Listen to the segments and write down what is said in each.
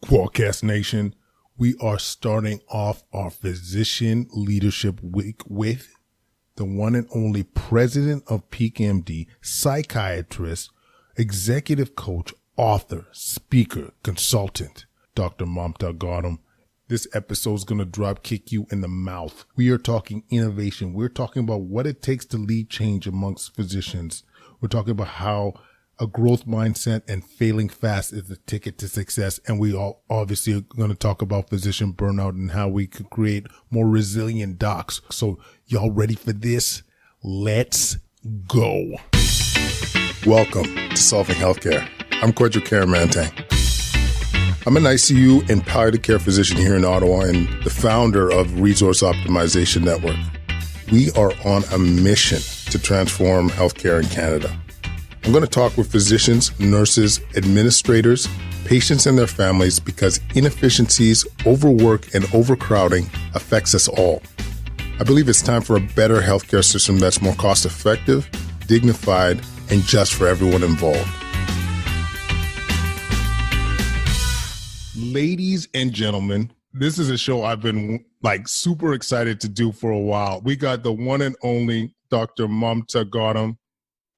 Quadcast Nation, we are starting off our Physician Leadership Week with the one and only president of Peak MD, psychiatrist, executive coach, author, speaker, consultant, Dr. Mamta Gautam. This episode is going to drop kick you in the mouth. We are talking innovation. We're talking about what it takes to lead change amongst physicians. We're talking about how a growth mindset and failing fast is the ticket to success. And we all obviously are going to talk about physician burnout and how we could create more resilient docs. So y'all ready for this? Let's go. Welcome to Solving Healthcare. I'm Kwadwo Kyeremanteng. I'm an ICU and palliative care physician here in Ottawa and the founder of Resource Optimization Network. We are on a mission to transform healthcare in Canada. I'm going to talk with physicians, nurses, administrators, patients and their families because inefficiencies, overwork, and overcrowding affects us all. I believe it's time for a better healthcare system that's more cost-effective, dignified, and just for everyone involved. Ladies and gentlemen, this is a show I've been super excited to do for a while. We got the one and only Dr. Mamta Gautam.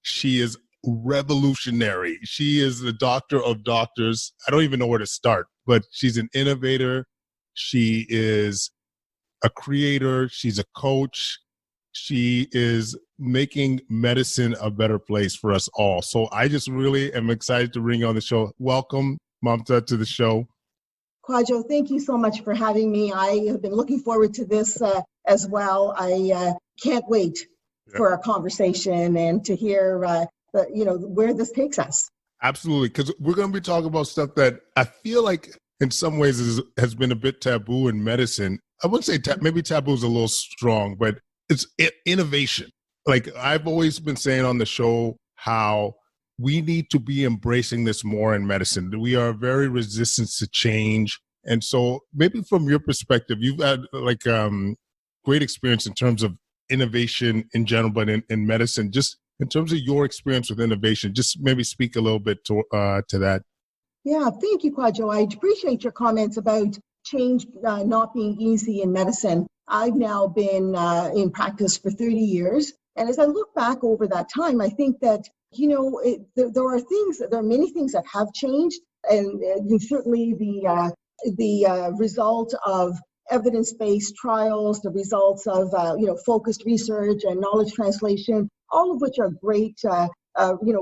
She is revolutionary. She is the doctor of doctors. I don't even know where to start, but she's an innovator. She is a creator. She's a coach. She is making medicine a better place for us all. So I just really am excited to bring you on the show. Welcome, Mamta, to the show. Kwadwo, thank you so much for having me. I have been looking forward to this as well. I can't wait for our conversation and to hear where this takes us. Absolutely, because we're going to be talking about stuff that I feel like in some ways has been a bit taboo in medicine. I wouldn't say maybe taboo is a little strong, but it's innovation. Like I've always been saying on the show how we need to be embracing this more in medicine. We are very resistant to change. And so maybe from your perspective, you've had great experience in terms of innovation in general, but in medicine, just in terms of your experience with innovation, just maybe speak a little bit to that. Yeah, thank you, Kwadwo. I appreciate your comments about change not being easy in medicine. I've now been in practice for 30 years. And as I look back over that time, I think that, there are many things that have changed. And certainly the result of evidence-based trials, the results of, focused research and knowledge translation, all of which are great,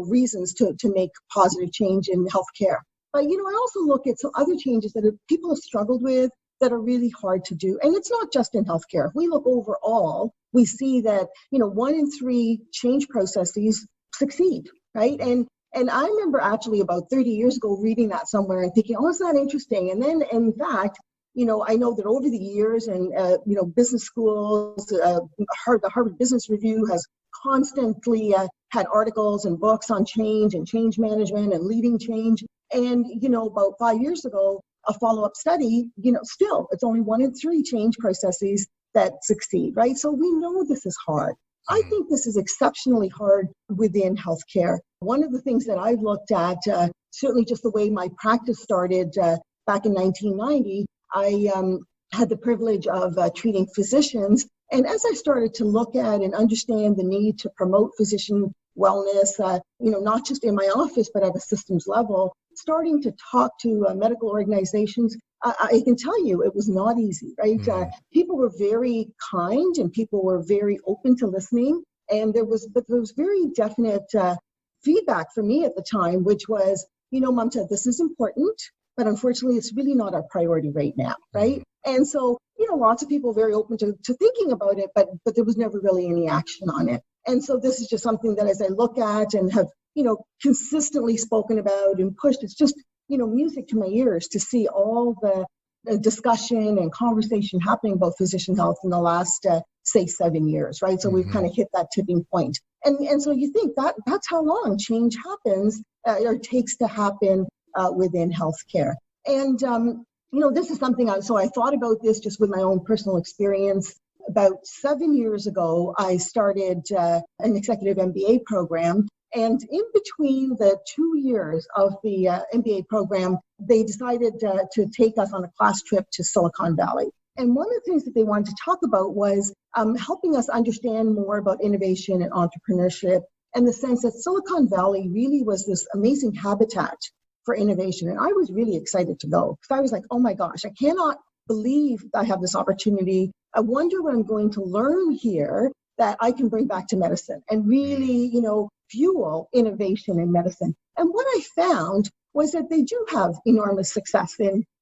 reasons to make positive change in healthcare. But, I also look at some other changes that people have struggled with that are really hard to do. And it's not just in healthcare. If we look overall, we see that, 1 in 3 change processes succeed, right? And I remember actually about 30 years ago reading that somewhere and thinking, isn't that interesting? And then, in fact, I know that over the years and, business schools, the Harvard Business Review has constantly had articles and books on change and change management and leading change. And, about 5 years ago, a follow-up study, still, it's only 1 in 3 change processes that succeed, right? So we know this is hard. I think this is exceptionally hard within healthcare. One of the things that I've looked at, certainly just the way my practice started back in 1990, I had the privilege of treating physicians. And as I started to look at and understand the need to promote physician wellness, not just in my office, but at a systems level, starting to talk to medical organizations, I can tell you it was not easy, right? People were very kind and people were very open to listening. And there was very definite feedback for me at the time, which was, Mamta, this is important, but unfortunately, it's really not our priority right now, right? And so, lots of people very open to thinking about it, but there was never really any action on it. And so this is just something that as I look at and have, consistently spoken about and pushed, it's just, music to my ears to see all the discussion and conversation happening about physician health in the last, say, 7 years, right? So we've kind of hit that tipping point. And so you think that's how long change happens or takes to happen within healthcare. And, this is something I thought about this just with my own personal experience. About 7 years ago, I started an executive MBA program. And in between the 2 years of the MBA program, they decided to take us on a class trip to Silicon Valley. And one of the things that they wanted to talk about was helping us understand more about innovation and entrepreneurship, and the sense that Silicon Valley really was this amazing habitat for innovation. And I was really excited to go because I was like, oh my gosh, I cannot believe I have this opportunity. I wonder what I'm going to learn here that I can bring back to medicine and really, fuel innovation in medicine. And what I found was that they do have enormous success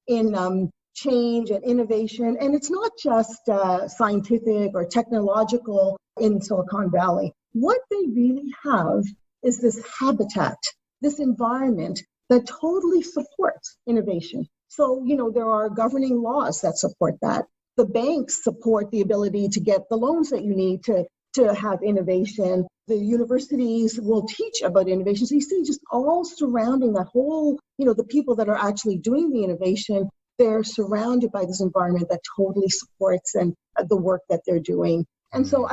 in change and innovation. And it's not just scientific or technological in Silicon Valley. What they really have is this habitat, this environment that totally supports innovation. So, there are governing laws that support that. The banks support the ability to get the loans that you need to have innovation. The universities will teach about innovation. So you see just all surrounding that whole, the people that are actually doing the innovation, they're surrounded by this environment that totally supports and the work that they're doing. And so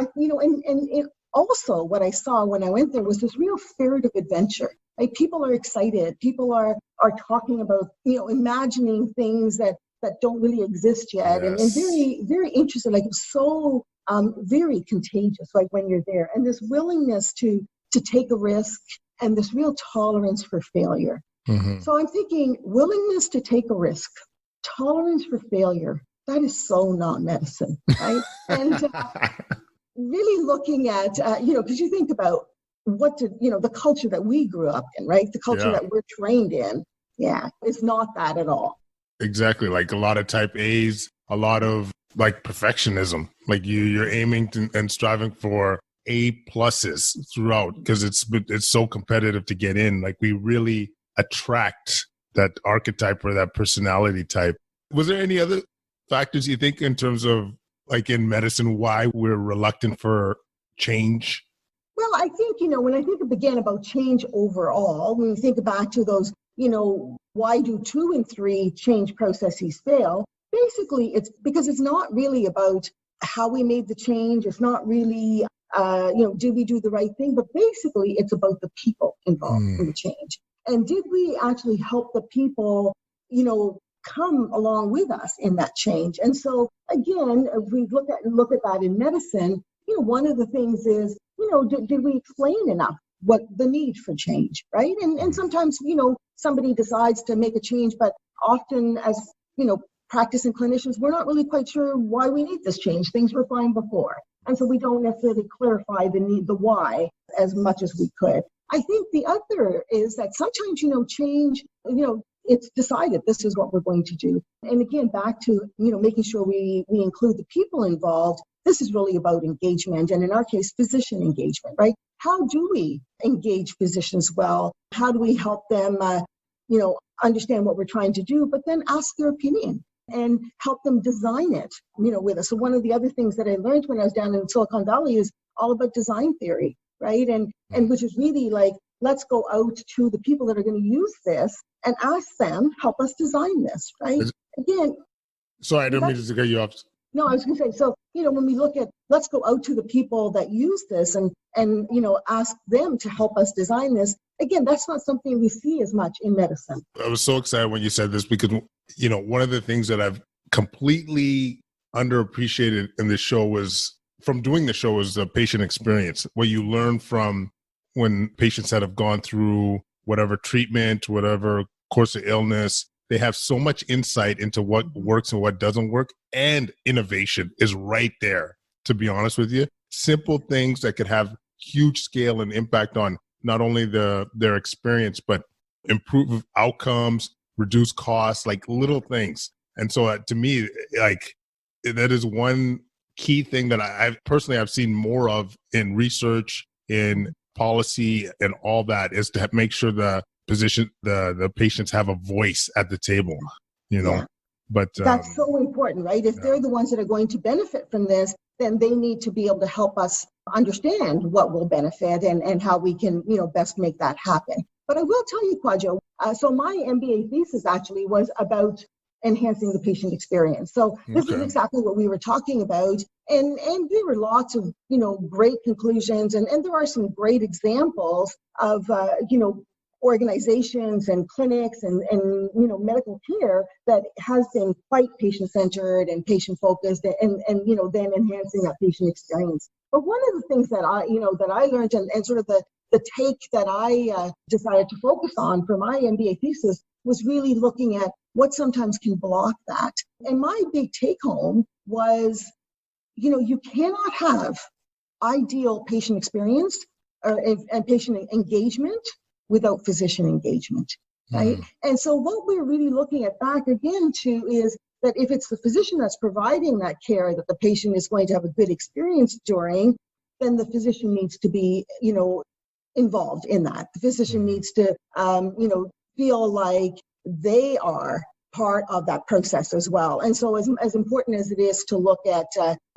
also what I saw when I went there was this real spirit of adventure. Like people are excited. People are talking about, imagining things that don't really exist yet. Yes. And very, very interested, like so very contagious, like when you're there. And this willingness to take a risk and this real tolerance for failure. Mm-hmm. So I'm thinking willingness to take a risk, tolerance for failure, that is so not medicine, right? And really looking at, because you think about the culture that we grew up in, right? The culture that we're trained in, it's not that at all. Exactly. Like a lot of type A's, a lot of like perfectionism, like you're aiming and striving for A pluses throughout because it's so competitive to get in. Like we really attract that archetype or that personality type. Was there any other factors you think in terms of like in medicine, why we're reluctant for change? Well, I think, when I think again about change overall, when you think back to those, why do 2 and 3 change processes fail? Basically, it's because it's not really about how we made the change. It's not really, did we do the right thing? But basically, it's about the people involved in the change. And did we actually help the people, come along with us in that change? And so, again, if we look at that in medicine, one of the things is, did we explain enough what the need for change, right? And sometimes, somebody decides to make a change, but often as, practicing clinicians, we're not really quite sure why we need this change. Things were fine before. And so we don't necessarily clarify the why as much as we could. I think the other is that sometimes, change, it's decided this is what we're going to do. And again, back to, making sure we include the people involved. This is really about engagement. And in our case, physician engagement, right? How do we engage physicians well? How do we help them, understand what we're trying to do, but then ask their opinion and help them design it, with us. So one of the other things that I learned when I was down in Silicon Valley is all about design theory, right? And which is really like, let's go out to the people that are going to use this and ask them, help us design this, right? Again. Sorry, I don't mean to cut you off. No, I was going to say, so, when we look at, let's go out to the people that use this and ask them to help us design this. Again, that's not something we see as much in medicine. I was so excited when you said this because, one of the things that I've completely underappreciated in this show was from doing the show was the patient experience, what you learn from when patients that have gone through whatever treatment, whatever course of illness. They have so much insight into what works and what doesn't work, and innovation is right there, to be honest with you. Simple things that could have huge scale and impact on not only their experience, but improve outcomes, reduce costs, like little things. And so to me, like that is one key thing that I've seen more of in research, in policy and all that, is to make sure the patients have a voice at the table, but that's so important, right? If they're the ones that are going to benefit from this, then they need to be able to help us understand what will benefit and how we can, best make that happen. But I will tell you, Kwadwo, so my MBA thesis actually was about enhancing the patient experience. So this is exactly what we were talking about. And there were lots of, great conclusions. And there are some great examples of, organizations and clinics and medical care that has been quite patient-centered and patient-focused and then enhancing that patient experience. But one of the things that I learned and sort of the take that I decided to focus on for my MBA thesis was really looking at what sometimes can block that. And my big take home was, you cannot have ideal patient experience and patient engagement without physician engagement, right? And so what we're really looking at back again to is that if it's the physician that's providing that care that the patient is going to have a good experience during, then the physician needs to be, involved in that. The physician needs to, feel like they are part of that process as well. And so as important as it is to look at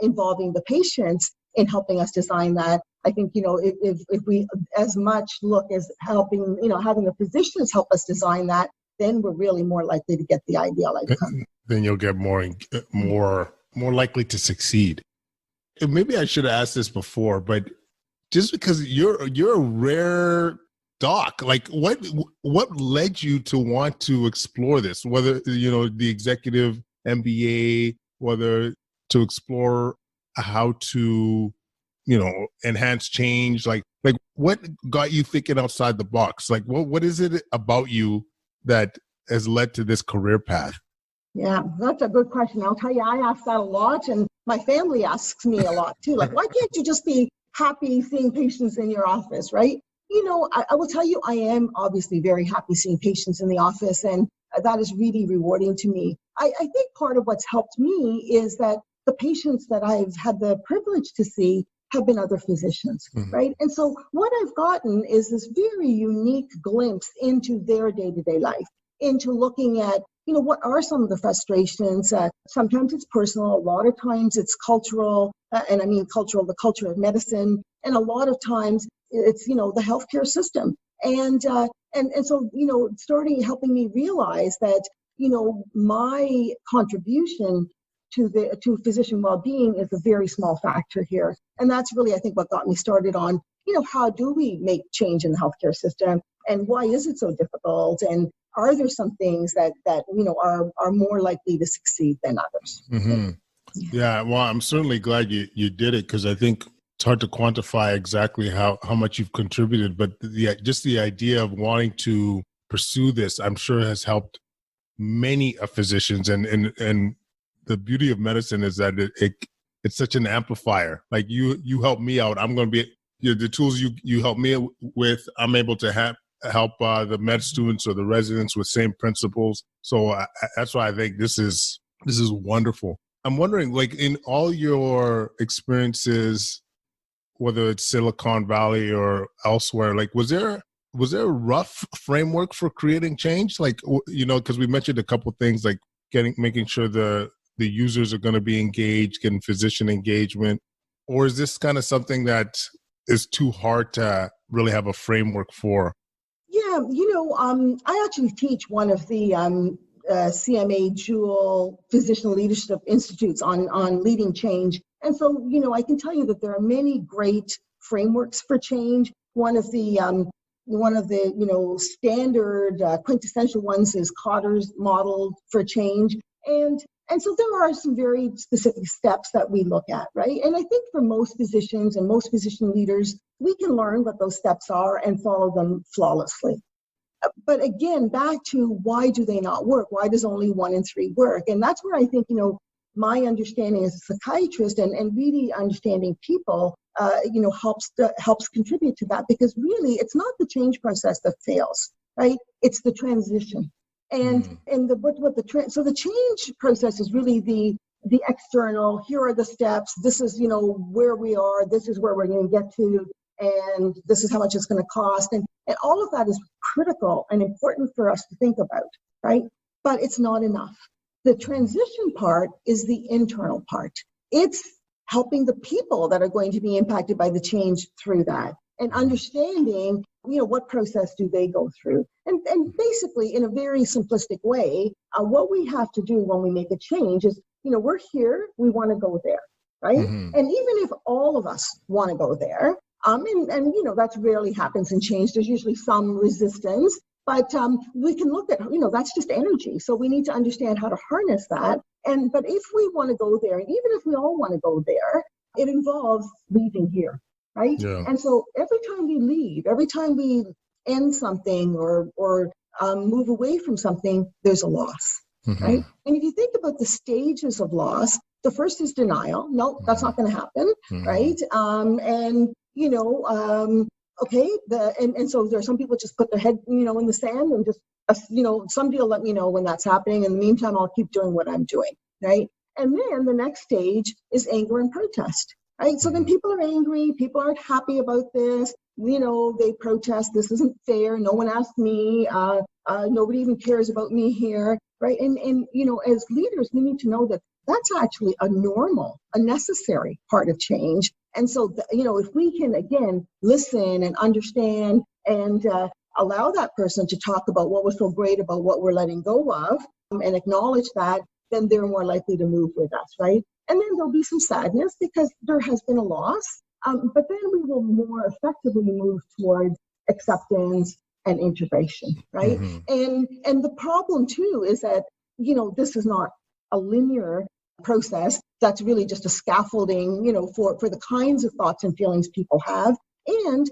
involving the patients in helping us design that, I think, if we as much look as helping, having the physicians help us design that, then we're really more likely to get the ideal outcome. Then you'll get more likely to succeed. And maybe I should have asked this before, but just because you're a rare doc, like what led you to want to explore this? Whether the executive MBA, whether to explore how to enhance change, like what got you thinking outside the box? Like what is it about you that has led to this career path? Yeah, that's a good question. I'll tell you, I ask that a lot, and my family asks me a lot too. Like, why can't you just be happy seeing patients in your office, right? I will tell you, I am obviously very happy seeing patients in the office, and that is really rewarding to me. I think part of what's helped me is that the patients that I've had the privilege to see have been other physicians, right? And so what I've gotten is this very unique glimpse into their day-to-day life, into looking at, what are some of the frustrations? Sometimes it's personal, a lot of times it's cultural, and I mean cultural, the culture of medicine, and a lot of times it's, the healthcare system. And so, starting helping me realize that, my contribution to physician well-being is a very small factor here. And that's really, I think, what got me started on, how do we make change in the healthcare system, and why is it so difficult? And are there some things that are more likely to succeed than others? Mm-hmm. Yeah, well, I'm certainly glad you did it, because I think it's hard to quantify exactly how much you've contributed, but just the idea of wanting to pursue this, I'm sure has helped many physicians. And the beauty of medicine is that it's such an amplifier. Like you help me out, I'm going to be the tools you help me with, I'm able to help the med students or the residents with same principles. So that's why I think this is wonderful. I'm wondering, like, in all your experiences, whether it's Silicon Valley or elsewhere, like, was there a rough framework for creating change? Like, because we mentioned a couple of things, like making sure the users are going to be engaged, getting physician engagement, or is this kind of something that is too hard to really have a framework for? Yeah, I actually teach one of the CMA Jewel Physician Leadership Institutes on leading change. And so, I can tell you that there are many great frameworks for change. One of the standard quintessential ones is Cotter's model for change. And so there are some very specific steps that we look at, right? And I think for most physicians and most physician leaders, we can learn what those steps are and follow them flawlessly. But again, back to why do they not work? Why does only 1 in 3 work? And that's where I think, my understanding as a psychiatrist and really understanding people, helps contribute to that, because really it's not the change process that fails, right? It's the transition. And so the change process is really the external. Here are the steps. This is where we are. This is where we're going to get to, and this is how much it's going to cost. And all of that is critical and important for us to think about, right? But it's not enough. The transition part is the internal part. It's helping the people that are going to be impacted by the change through that, and understanding what process do they go through? And basically, in a very simplistic way, what we have to do when we make a change is, we're here, we want to go there, right? Mm-hmm. And even if all of us want to go there, and that rarely happens in change, there's usually some resistance, but we can look at, that's just energy. So we need to understand how to harness that. But if we want to go there, and even if we all want to go there, it involves leaving here. Right? Yeah. And so every time we leave, every time we end something or move away from something, there's a loss, Mm-hmm. right? And if you think about the stages of loss, the first is denial. No, that's not going to happen, Mm-hmm. right? Okay. And so there are some people just put their head, in the sand and just, somebody will let me know when that's happening. In the meantime, I'll keep doing what I'm doing, right? And then the next stage is anger and protest. Right. So then people are angry. People aren't happy about this. They protest. This isn't fair. No one asked me. Nobody even cares about me here. Right. And as leaders, we need to know that that's actually a necessary part of change. And so, if we can, again, listen and understand and allow that person to talk about what was so great about what we're letting go of and acknowledge that, then they're more likely to move with us. Right. And then there'll be some sadness because there has been a loss, but then we will more effectively move towards acceptance and integration, right? Mm-hmm. And the problem too is that, this is not a linear process. That's really just a scaffolding, for the kinds of thoughts and feelings people have. And,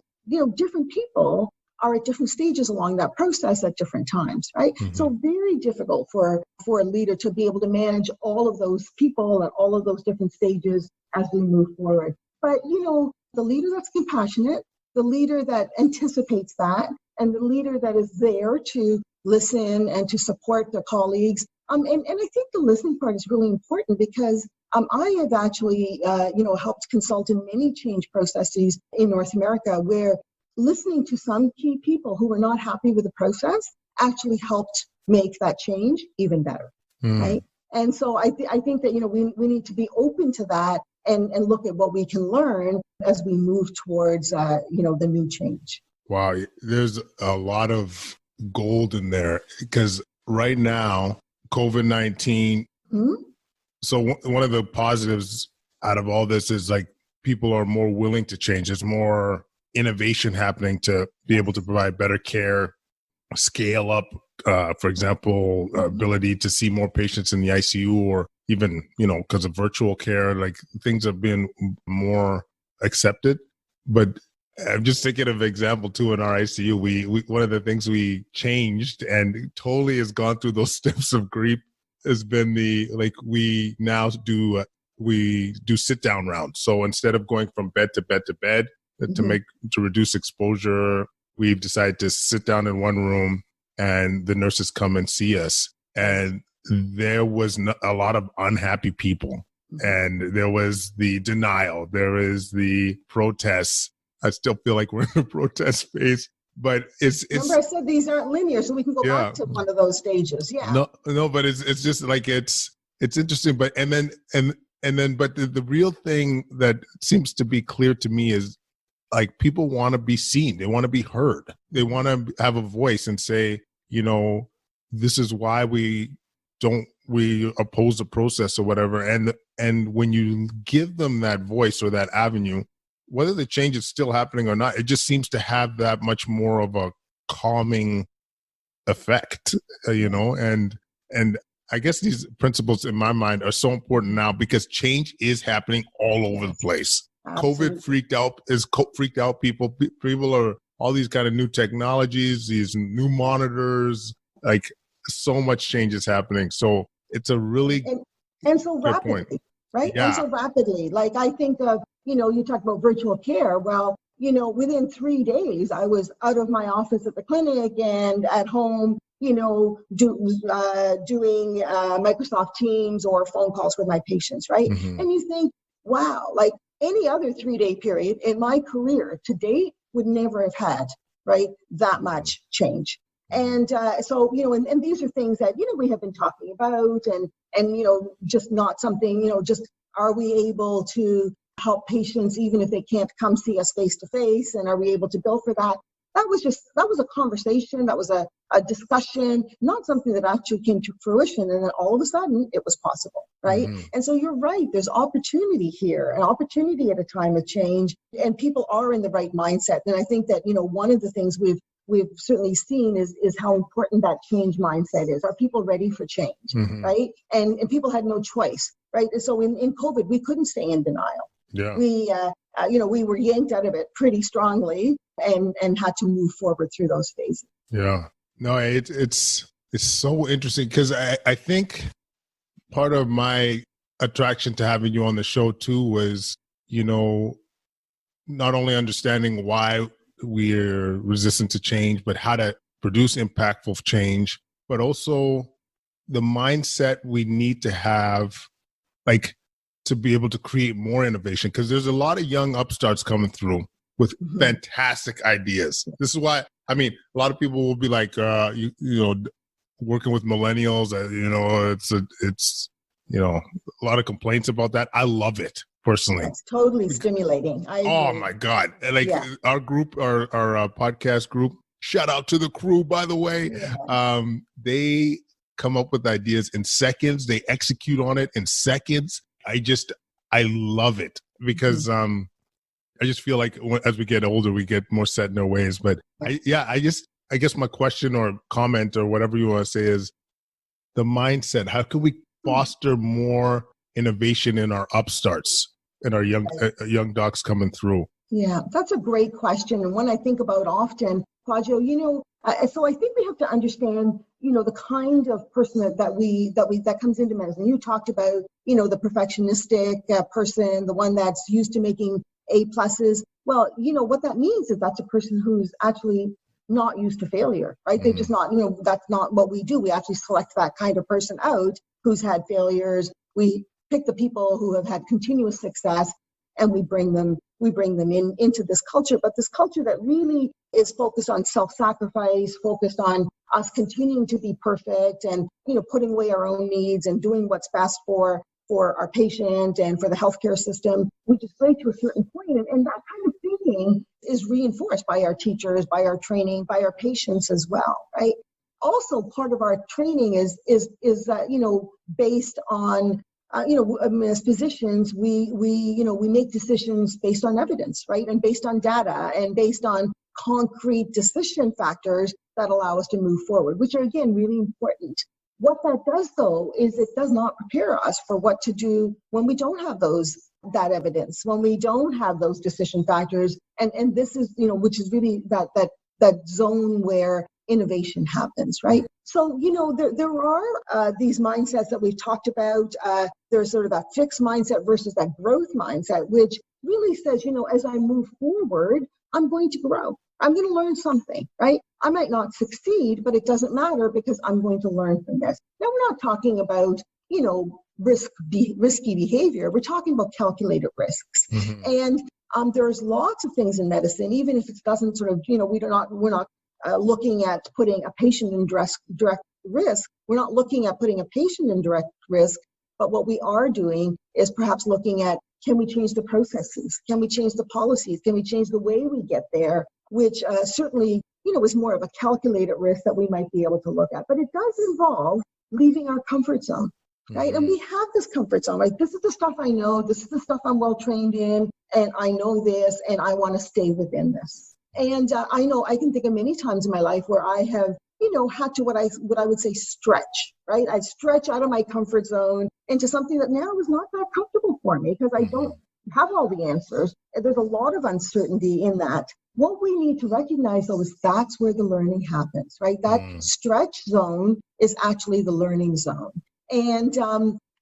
different people are at different stages along that process at different times, right? Mm-hmm. So very difficult for a leader to be able to manage all of those people and all of those different stages as we move forward. But, the leader that's compassionate, the leader that anticipates that, and the leader that is there to listen and to support their colleagues. And I think the listening part is really important because I have actually, helped consult in many change processes in North America where listening to some key people who were not happy with the process actually helped make that change even better, right? And so I think that, we need to be open to that and look at what we can learn as we move towards, the new change. Wow. There's a lot of gold in there because right now, COVID-19. Mm-hmm. So one of the positives out of all this is like people are more willing to change. There's more innovation happening to be able to provide better care, scale up, for example, ability to see more patients in the ICU or even, because of virtual care, like things have been more accepted. But I'm just thinking of example too in our ICU, we one of the things we changed and totally has gone through those steps of grief has been we now do sit down rounds. So instead of going from bed to bed to bed, to reduce exposure, we've decided to sit down in one room and the nurses come and see us. And there was a lot of unhappy people. And there was the denial. There is the protests. I still feel like we're in a protest phase, but it's. Remember, I said these aren't linear, so we can go back to one of those stages. Yeah. No, but it's just like it's interesting. But and then, but the real thing that seems to be clear to me is like people want to be seen. They want to be heard. They want to have a voice and say, this is why we oppose the process or whatever. And when you give them that voice or that avenue, whether the change is still happening or not, it just seems to have that much more of a calming effect, and I guess these principles in my mind are so important now because change is happening all over the place. Absolutely. COVID freaked out people. People are all these kind of new technologies, these new monitors, like so much change is happening. So it's a really and so rapidly, point. Right? Yeah. And so rapidly, like I think of, you talk about virtual care. Well, within 3 days, I was out of my office at the clinic and at home, doing Microsoft Teams or phone calls with my patients, right? Mm-hmm. And you think, wow, like any other 3-day period in my career to date would never have had, right, that much change. And so, and these are things that, we have been talking about and just not something, just are we able to help patients even if they can't come see us face to face? And are we able to bill for that? that was a conversation, that was a discussion, not something that actually came to fruition. And then all of a sudden it was possible, right? Mm-hmm. And so you're right, there's opportunity here, an opportunity at a time of change, and people are in the right mindset. And I think that, one of the things we've certainly seen is how important that change mindset is. Are people ready for change, mm-hmm. right? And people had no choice, right? And so in COVID, we couldn't stay in denial. Yeah. We were yanked out of it pretty strongly and had to move forward through those phases. Yeah. No, it's so interesting because I think part of my attraction to having you on the show too was, not only understanding why we're resistant to change, but how to produce impactful change, but also the mindset we need to have, like, to be able to create more innovation. Because there's a lot of young upstarts coming through with mm-hmm. fantastic ideas. This is why, a lot of people will be like, working with millennials, it's a lot of complaints about that. I love it. Personally, it's totally stimulating. Oh my God. Our group, our podcast group, shout out to the crew, by the way. Yeah. They come up with ideas in seconds. They execute on it in seconds. I love it because mm-hmm. I just feel like as we get older, we get more set in our ways. But I guess my question or comment or whatever you want to say is the mindset. How can we foster more innovation in our upstarts and our young docs coming through? Yeah, that's a great question, and one I think about often, Kwadwo. So I think we have to understand, the kind of person that comes into medicine. You talked about, the perfectionistic person, the one that's used to making A+. Well, what that means is that's a person who's actually not used to failure, right? They're just not, that's not what we do. We actually select that kind of person out who's had failures. We pick the people who have had continuous success, and we bring them into this culture. But this culture that really is focused on self-sacrifice, focused on us continuing to be perfect, and putting away our own needs and doing what's best for our patient and for the healthcare system, we just go to a certain point, and that kind of thinking is reinforced by our teachers, by our training, by our patients as well, right? Also, part of our training is based on as physicians, we make decisions based on evidence, right? And based on data and based on concrete decision factors that allow us to move forward, which are, again, really important. What that does, though, is it does not prepare us for what to do when we don't have that evidence, when we don't have those decision factors. And this is, which is really that zone where innovation happens, right? So, there are these mindsets that we've talked about. There's sort of that fixed mindset versus that growth mindset, which really says, as I move forward, I'm going to grow. I'm going to learn something, right? I might not succeed, but it doesn't matter because I'm going to learn from this. Now, we're not talking about, risky behavior. We're talking about calculated risks. Mm-hmm. And there's lots of things in medicine, even if it doesn't sort of, we're not looking at putting a patient in direct risk. We're not looking at putting a patient in direct risk, but what we are doing is perhaps looking at, can we change the processes? Can we change the policies? Can we change the way we get there? Which certainly, is more of a calculated risk that we might be able to look at. But it does involve leaving our comfort zone, right? Mm-hmm. And we have this comfort zone, right? This is the stuff I know. This is the stuff I'm well trained in, and I know this, and I want to stay within this. And I know I can think of many times in my life where I have, had to what I would say stretch, right? I stretch out of my comfort zone into something that now is not that comfortable for me because I don't have all the answers. And there's a lot of uncertainty in that. What we need to recognize, though, is that's where the learning happens, right? That stretch zone is actually the learning zone. And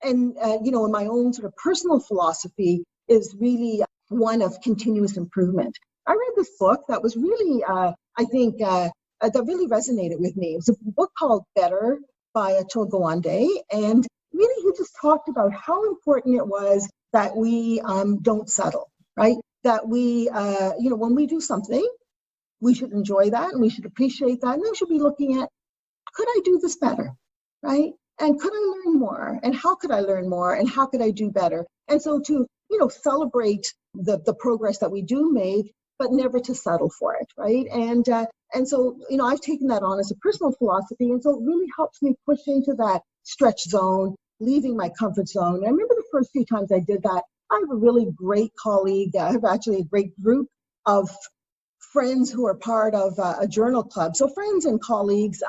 in my own sort of personal philosophy is really one of continuous improvement. I read this book that was really, that really resonated with me. It was a book called Better by Kwadwo Kyeremanteng. And really, he just talked about how important it was that we don't settle, right? That we, when we do something, we should enjoy that and we should appreciate that. And then we should be looking at, could I do this better, right? And could I learn more? And how could I learn more? And how could I do better? And so to, celebrate the progress that we do make, but never to settle for it, right? And so, I've taken that on as a personal philosophy, and so it really helps me push into that stretch zone, leaving my comfort zone. And I remember the first few times I did that, I have a really great colleague. I have actually a great group of friends who are part of a journal club. So friends and colleagues,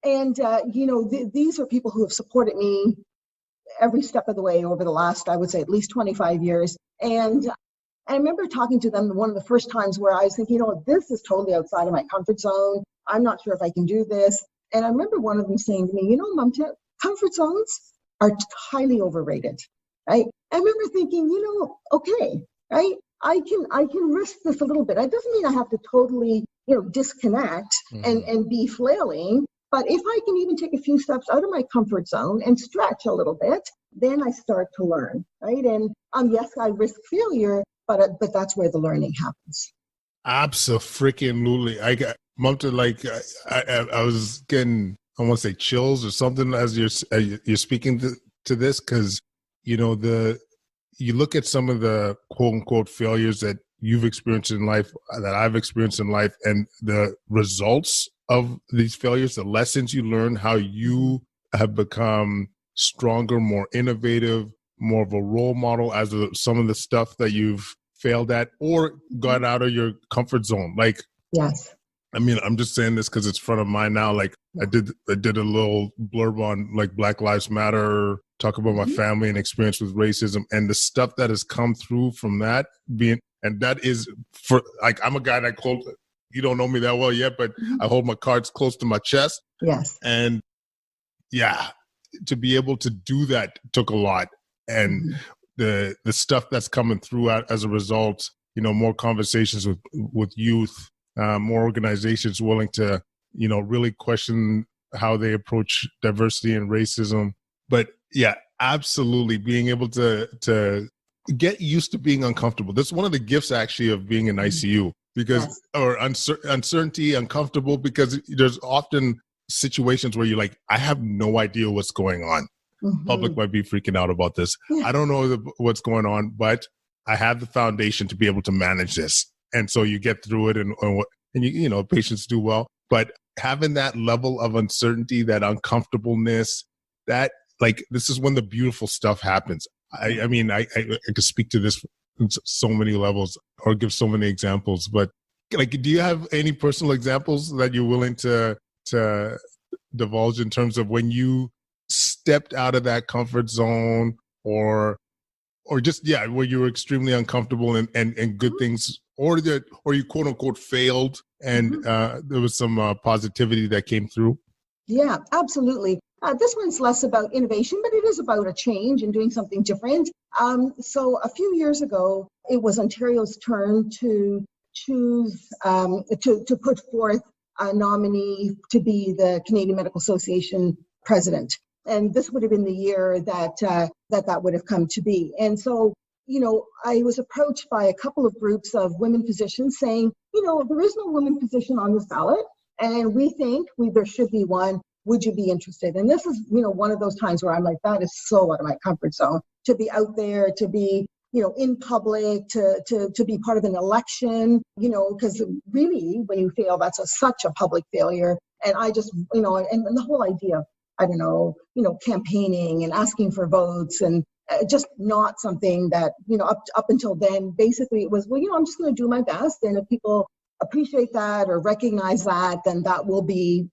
these are people who have supported me every step of the way over the last, I would say, at least 25 years. And I remember talking to them one of the first times where I was thinking, this is totally outside of my comfort zone. I'm not sure if I can do this. And I remember one of them saying to me, Mamta, comfort zones are highly overrated, right? I remember thinking, okay, right? I can risk this a little bit. It doesn't mean I have to totally, disconnect and be flailing. But if I can even take a few steps out of my comfort zone and stretch a little bit, then I start to learn, right? And yes, I risk failure, but that's where the learning happens. Absolutely. I got Mamta, like I was getting, I want to say chills or something as you're speaking to this, because you look at some of the quote unquote failures that you've experienced in life, that I've experienced in life, and the results of these failures, the lessons you learn, how you have become stronger, more innovative, more of a role model as some of the stuff that you've failed at or got out of your comfort zone. Like, yes. I mean, I'm just saying this because it's front of mind now. Like I did a little blurb on like Black Lives Matter, talk about my family and experience with racism and the stuff that has come through from that and that is for like, I'm a guy that you don't know me that well yet, but I hold my cards close to my chest. Yes. And yeah, to be able to do that took a lot. And the stuff that's coming through as a result, more conversations with youth, more organizations willing to, really question how they approach diversity and racism. But yeah, absolutely being able to get used to being uncomfortable. That's one of the gifts actually of being in ICU because, or uncertainty, uncomfortable, because there's often situations where you're like, I have no idea what's going on. Public might be freaking out about this. I don't know what's going on, but I have the foundation to be able to manage this. And so you get through it and patients do well. But having that level of uncertainty, that uncomfortableness, that like, this is when the beautiful stuff happens. I mean, I could speak to this on so many levels or give so many examples, but like, do you have any personal examples that you're willing to divulge in terms of when you stepped out of that comfort zone or just, where you were extremely uncomfortable and good things, or you quote unquote failed and there was some positivity that came through? Yeah, absolutely. This one's less about innovation, but it is about a change and doing something different. So a few years ago, it was Ontario's turn to choose, to put forth a nominee to be the Canadian Medical Association president. And this would have been the year that would have come to be. And so, I was approached by a couple of groups of women physicians saying, there is no women physician on this ballot, and we think there should be one. Would you be interested? And this is, one of those times where I'm like, that is so out of my comfort zone, to be out there, to be, in public, to be part of an election, because really when you fail, that's such a public failure. And I just, and the whole idea of, I don't know, campaigning and asking for votes and just not something that, up until then, basically it was, I'm just going to do my best. And if people appreciate that or recognize that, then that will be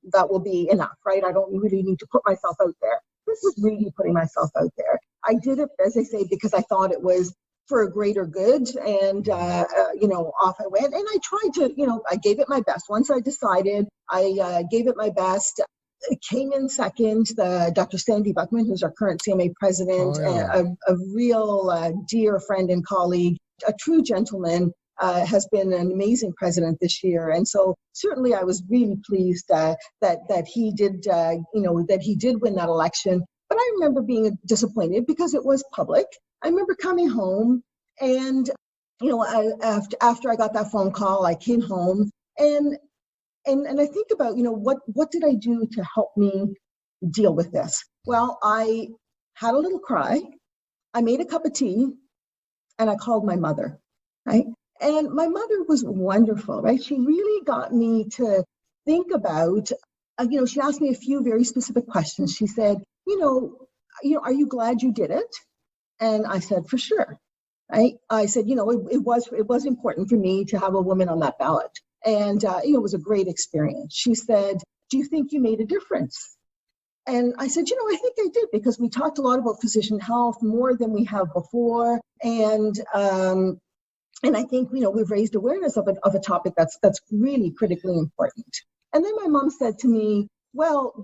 enough, right? I don't really need to put myself out there. This was really putting myself out there. I did it, as I say, because I thought it was for a greater good, and off I went. And I tried to, I gave it my best. Once I decided, I gave it my best. It came in second. Dr. Sandy Buckman, who's our current CMA president, a real dear friend and colleague, a true gentleman. Has been an amazing president this year, and so certainly I was really pleased that he did, that he did win that election. But I remember being disappointed because it was public. I remember coming home, and after I got that phone call, I came home, and I think about what did I do to help me deal with this? Well, I had a little cry. I made a cup of tea, and I called my mother. Right. And my mother was wonderful, right? She really got me to think about, she asked me a few very specific questions. She said, are you glad you did it? And I said, for sure. Right? I said, it was important for me to have a woman on that ballot. And, it was a great experience. She said, do you think you made a difference? And I said, I think I did, because we talked a lot about physician health, more than we have before. And I think, we've raised awareness of a topic that's really critically important. And then my mom said to me, well,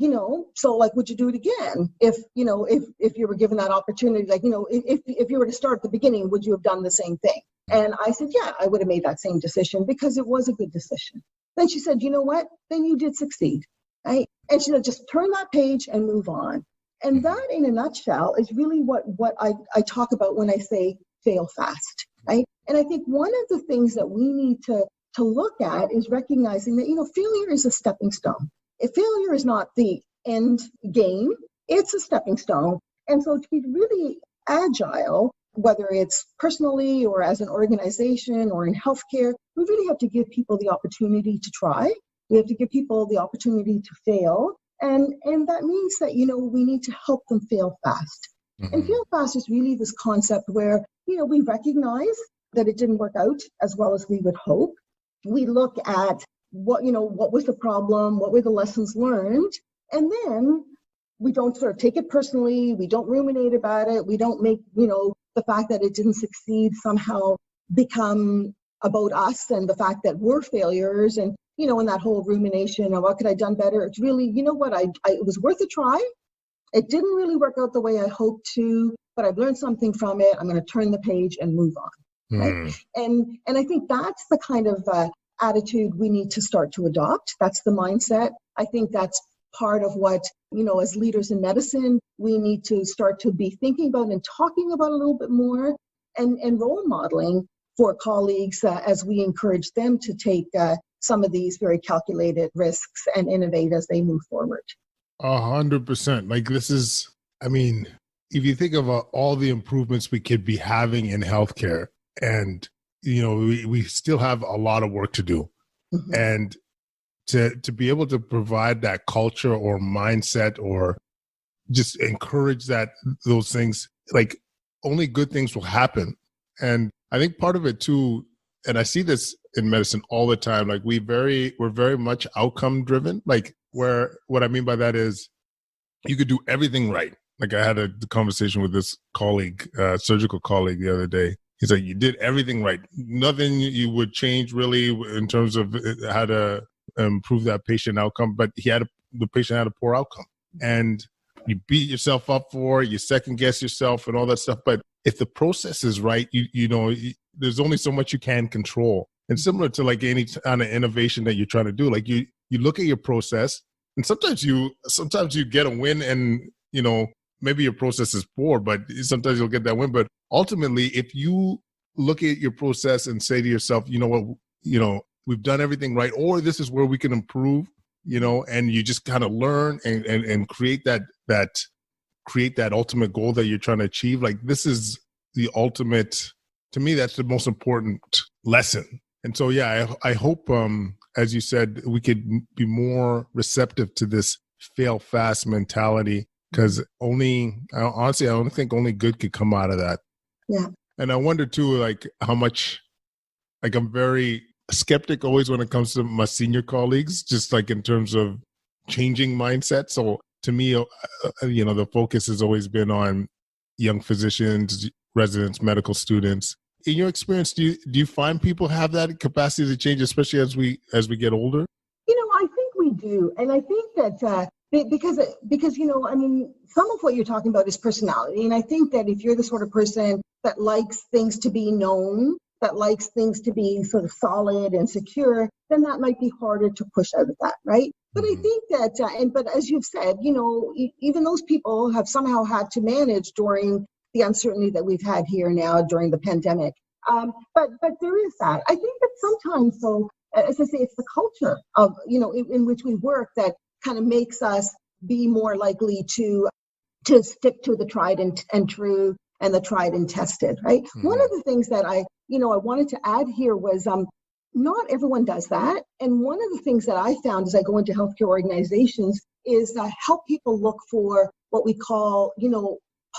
so like, would you do it again? If you were given that opportunity, like, if you were to start at the beginning, would you have done the same thing? And I said, yeah, I would have made that same decision, because it was a good decision. Then she said, you know what? Then you did succeed, right? And she said, just turn that page and move on. And that, in a nutshell, is really what I talk about when I say fail fast, right? And I think one of the things that we need to look at is recognizing that, failure is a stepping stone. If failure is not the end game, it's a stepping stone. And so to be really agile, whether it's personally or as an organization or in healthcare, we really have to give people the opportunity to try. We have to give people the opportunity to fail. And that means that, we need to help them fail fast. Mm-hmm. And fail fast is really this concept where, we recognize that it didn't work out as well as we would hope. We look at what was the problem, what were the lessons learned, and then we don't sort of take it personally, we don't ruminate about it, we don't make, the fact that it didn't succeed somehow become about us and the fact that we're failures, and, in that whole rumination of what could I have done better. It's really, it was worth a try. It didn't really work out the way I hoped to, but I've learned something from it. I'm going to turn the page and move on. Right? And I think that's the kind of attitude we need to start to adopt. That's the mindset. I think that's part of what, as leaders in medicine, we need to start to be thinking about and talking about a little bit more, and role modeling for colleagues as we encourage them to take some of these very calculated risks and innovate as they move forward. 100%. Like, this is, if you think of all the improvements we could be having in healthcare, and we still have a lot of work to do. Mm-hmm. And to be able to provide that culture or mindset, or just encourage those things, like, only good things will happen. And I think part of it too, and I see this in medicine all the time, like we're very much outcome driven. Like, where what I mean by that is you could do everything right. Like, I had a conversation with this colleague, surgical colleague, the other day. He's like, you did everything right. Nothing you would change really in terms of how to improve that patient outcome, but the patient had a poor outcome. And you beat yourself up for it, you second guess yourself and all that stuff. But if the process is right, there's only so much you can control. And similar to like any kind of innovation that you're trying to do, like you look at your process, and sometimes you get a win, and maybe your process is poor, but sometimes you'll get that win. But ultimately, if you look at your process and say to yourself, we've done everything right, or this is where we can improve, and you just kind of learn and create that ultimate goal that you're trying to achieve. Like, this is the ultimate, to me, that's the most important lesson. And so, yeah, I hope, as you said, we could be more receptive to this fail fast mentality, because honestly, I only think only good could come out of that. Yeah. And I wonder too, like, how much, like, I'm very skeptic always when it comes to my senior colleagues, just like in terms of changing mindset. So to me, the focus has always been on young physicians, residents, medical students. In your experience, do you find people have that capacity to change, especially as we get older? I think we do. And I think that because some of what you're talking about is personality. And I think that if you're the sort of person that likes things to be known, that likes things to be sort of solid and secure, then that might be harder to push out of that, right? But I think that, but as you've said, even those people have somehow had to manage during the uncertainty that we've had here now during the pandemic. But there is that. I think that sometimes, though, as I say, it's the culture of, in which we work that kind of makes us be more likely to stick to the tried and true and the tried and tested, right? Mm-hmm. One of the things that I wanted to add here was not everyone does that. And one of the things that I found as I go into healthcare organizations is help people look for what we call,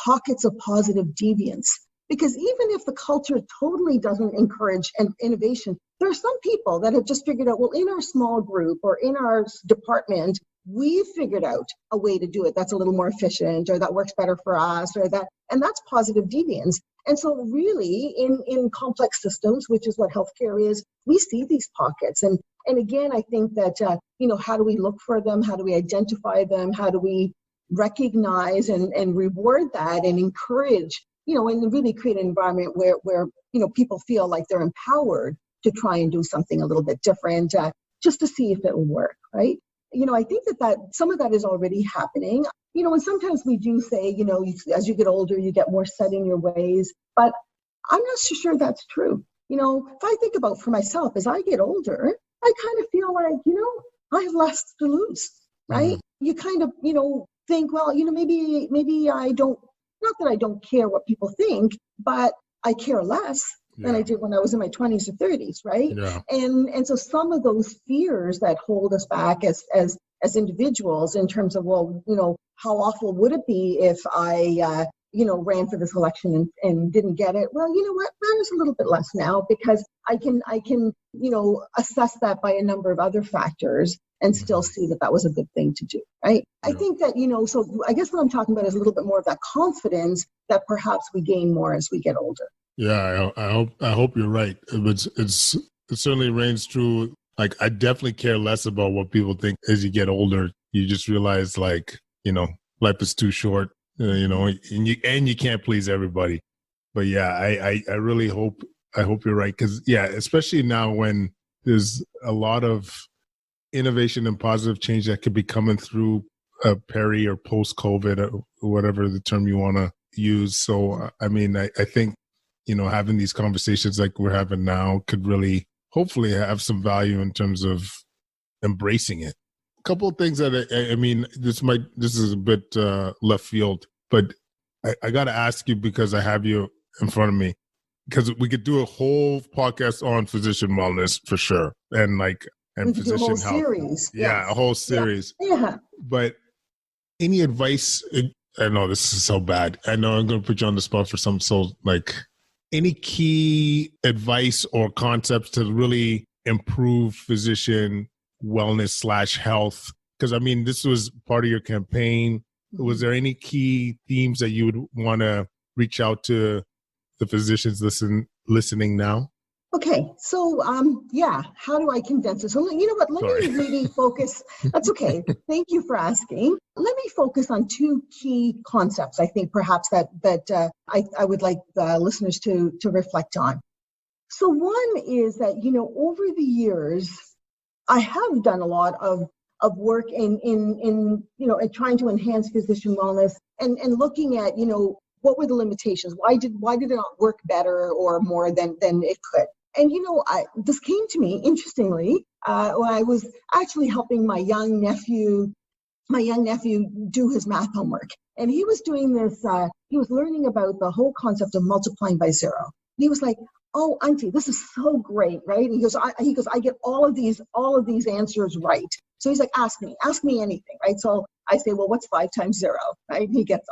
pockets of positive deviance. Because even if the culture totally doesn't encourage innovation, there are some people that have just figured out, well, in our small group or in our department, we've figured out a way to do it that's a little more efficient, or that works better for us, and that's positive deviance. And so really in complex systems, which is what healthcare is, we see these pockets. And again, I think that, how do we look for them? How do we identify them? How do we recognize and reward that and encourage, and really create an environment where people feel like they're empowered to try and do something a little bit different, just to see if it will work, right? I think that some of that is already happening. And sometimes we do say, as you get older, you get more set in your ways, but I'm not so sure that's true. If I think about for myself, as I get older, I kind of feel like, I have less to lose, right? Mm-hmm. You kind of, think, well, maybe I don't, not that I don't care what people think, but I care less than I did when I was in my 20s or 30s, right? Yeah. And so some of those fears that hold us back as individuals in terms of, well, how awful would it be if I, ran for this election and didn't get it? Well, you know what, matters a little bit less now, because I can, assess that by a number of other factors and still see that was a good thing to do, right? Yeah. I think that, so I guess what I'm talking about is a little bit more of that confidence that perhaps we gain more as we get older. Yeah, I hope you're right. It certainly reigns true. Like, I definitely care less about what people think as you get older. You just realize, like, life is too short, and you can't please everybody. But yeah, I really hope you're right, because especially now when there's a lot of innovation and positive change that could be coming through peri or post-COVID, or whatever the term you want to use. So I think having these conversations like we're having now could really, hopefully, have some value in terms of embracing it. A couple of things that this is a bit left field, but I got to ask you, because I have you in front of me, because we could do a whole podcast on physician wellness for sure, and physician health. Series. Yeah, a whole series. Yeah. But any advice? I know this is so bad. I know I'm going to put you on the spot for some. So, any key advice or concepts to really improve physician wellness / health? Because this was part of your campaign. Was there any key themes that you would want to reach out to the physicians listening now? Okay, so how do I condense it? So you know what? Let me really focus. That's okay. Thank you for asking. Let me focus on two key concepts, I think perhaps that I would like the listeners to reflect on. So one is that, over the years, I have done a lot of work in trying to enhance physician wellness and looking at, what were the limitations? Why did it not work better or more than it could? And, this came to me, interestingly, when I was actually helping my young nephew do his math homework. And he was doing this, he was learning about the whole concept of multiplying by zero. And he was like, "Oh, Auntie, this is so great," right? And he goes, I get all of these answers right. So he's like, ask me anything, right? So I say, well, what's 5 times 0, right? And he gets,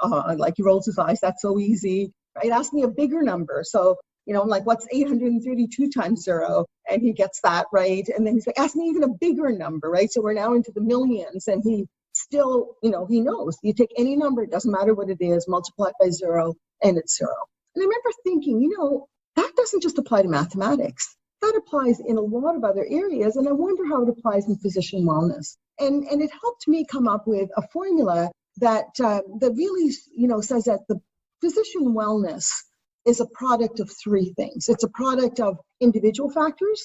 he rolls his eyes, that's so easy, right? Ask me a bigger number. So, I'm like, what's 832 times 0? And he gets that right. And then he's like, ask me even a bigger number, right? So we're now into the millions. And he still, he knows. You take any number, it doesn't matter what it is, multiply it by 0, and it's 0. And I remember thinking, that doesn't just apply to mathematics. That applies in a lot of other areas. And I wonder how it applies in physician wellness. And it helped me come up with a formula that really, says that the physician wellness is a product of 3 things. It's a product of individual factors,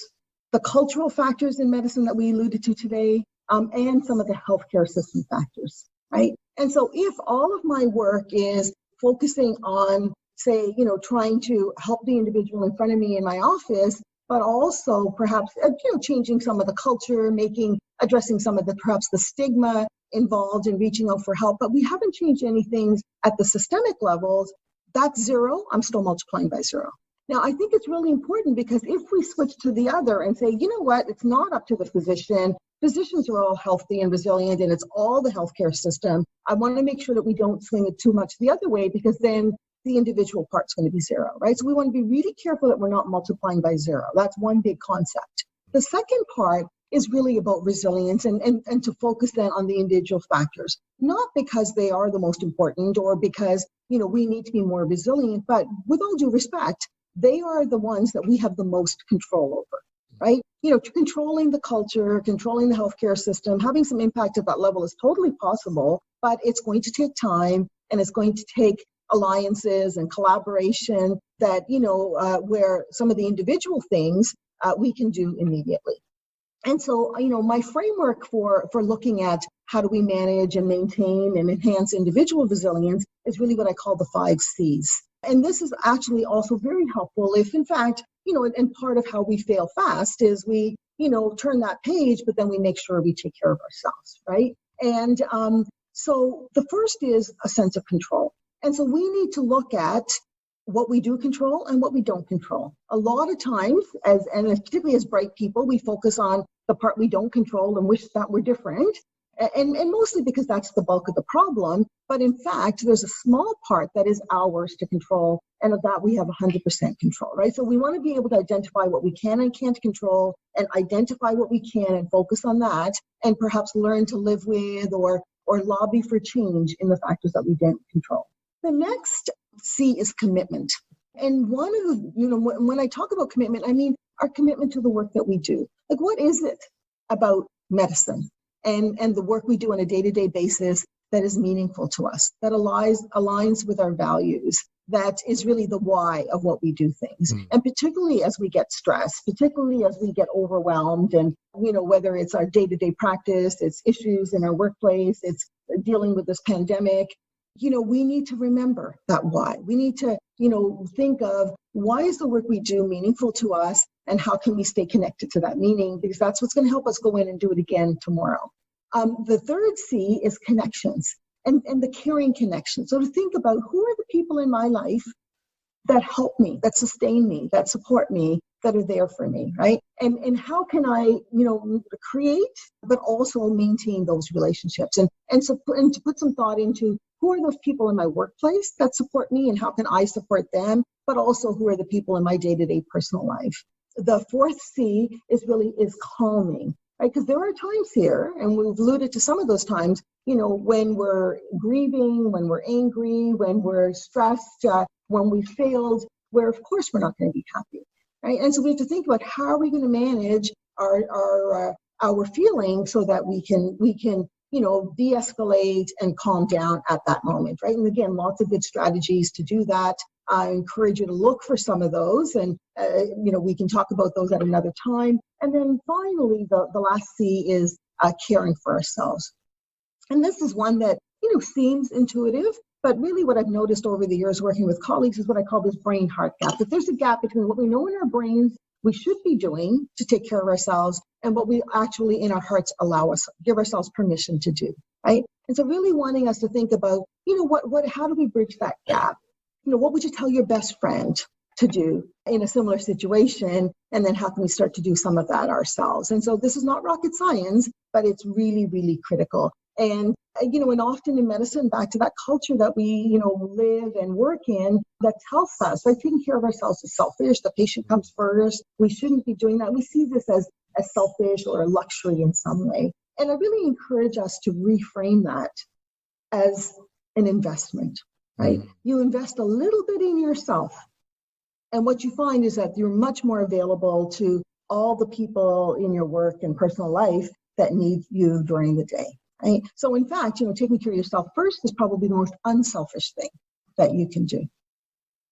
the cultural factors in medicine that we alluded to today, and some of the healthcare system factors, right? And so if all of my work is focusing on, say, trying to help the individual in front of me in my office, but also perhaps, changing some of the culture, addressing some of perhaps the stigma involved in reaching out for help, but we haven't changed anything at the systemic levels, that's zero, I'm still multiplying by zero. Now, I think it's really important because if we switch to the other and say, you know what, it's not up to the physician. Physicians are all healthy and resilient, and it's all the healthcare system. I want to make sure that we don't swing it too much the other way, because then the individual part's going to be zero, right? So we want to be really careful that we're not multiplying by zero. That's one big concept. The second part is really about resilience and to focus then on the individual factors, not because they are the most important or because, we need to be more resilient, but with all due respect, they are the ones that we have the most control over, right? Controlling the culture, controlling the healthcare system, having some impact at that level is totally possible, but it's going to take time, and it's going to take alliances and collaboration that, where some of the individual things we can do immediately. And so, my framework for looking at how do we manage and maintain and enhance individual resilience is really what I call the 5 C's. And this is actually also very helpful if, in fact, and part of how we fail fast is we, turn that page, but then we make sure we take care of ourselves, right? And so the first is a sense of control. And so we need to look at what we do control and what we don't control. A lot of times, particularly as bright people, we focus on the part we don't control and wish that were different. And mostly because that's the bulk of the problem. But in fact, there's a small part that is ours to control, and of that we have 100% control, right? So we want to be able to identify what we can and can't control, and identify what we can and focus on that, and perhaps learn to live with or lobby for change in the factors that we don't control. The next C is commitment. And one of the, when I talk about commitment, I mean our commitment to the work that we do. Like, what is it about medicine and the work we do on a day-to-day basis that is meaningful to us, that aligns with our values, that is really the why of what we do things? And particularly as we get stressed, particularly as we get overwhelmed, and, whether it's our day-to-day practice, it's issues in our workplace, it's dealing with this pandemic, we need to remember that why. We need to, think of why is the work we do meaningful to us, and how can we stay connected to that meaning, because that's what's going to help us go in and do it again tomorrow. The third C is connections and the caring connection. So to think about who are the people in my life that help me, that sustain me, that support me, that are there for me, right? And how can I, create, but also maintain those relationships, and to put some thought into who are those people in my workplace that support me, and how can I support them, but also who are the people in my day-to-day personal life. The fourth C is calming, right? Because there are times here, and we've alluded to some of those times, when we're grieving, when we're angry, when we're stressed, when we failed, where of course we're not going to be happy, right? And so we have to think about how are we going to manage our feelings so that we can de-escalate and calm down at that moment, right? And again, lots of good strategies to do that. I encourage you to look for some of those, and we can talk about those at another time. And then finally, the last C is caring for ourselves. And this is one that seems intuitive, but really what I've noticed over the years working with colleagues is what I call this brain-heart gap. That there's a gap between what we know in our brains we should be doing to take care of ourselves and what we actually in our hearts give ourselves permission to do, right? And so really wanting us to think about, how do we bridge that gap? What would you tell your best friend to do in a similar situation? And then how can we start to do some of that ourselves? And so this is not rocket science, but it's really, really critical. And, and often in medicine, back to that culture that we, live and work in, that tells us, right, taking care of ourselves is selfish. The patient comes first. We shouldn't be doing that. We see this as selfish or a luxury in some way. And I really encourage us to reframe that as an investment, right? You invest a little bit in yourself. And what you find is that you're much more available to all the people in your work and personal life that need you during the day. Right? So in fact, taking care of yourself first is probably the most unselfish thing that you can do.